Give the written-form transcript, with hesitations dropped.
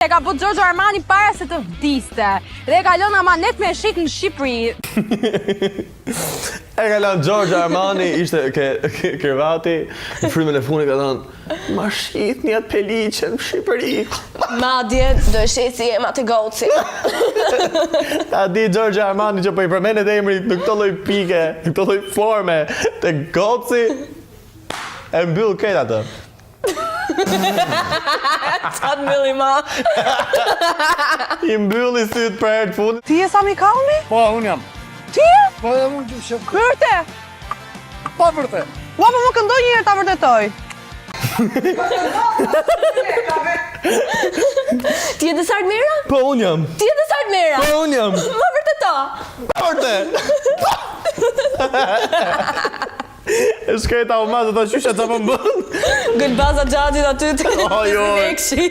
E ka bu Giorgio Armani para se të vdiste dhe e ka lënë amanet me shik në Shqipëri. E ka lënë Giorgio Armani, ishte krevati, në frymën e fundit ka thënë, ma shit një atë peliqen në Shqipëri. Madje do shesi ema të goci. Ta di Giorgio Armani që po i përmenet emri në këto lloj pike, në këto lloj forme, të goci, e mbyll këtë atë. Qatë mbylli ma. I mbylli syt për herë të fundit. Ti je Sami Kalmi? Po, unë jam. Ti je? Po, unë që shëf. Vërte? Po, vërte. Ua, po më këndoj një herë ta vërtetoj. Ti je Desart Mera? Po, unë jam. Ti je Desart Mera? Po, unë jam. Ma vërteta. Porte! E shkreta u mazë të qysha që më mbën. Gëllbaza gjadit aty të Oj, oj. lekshi.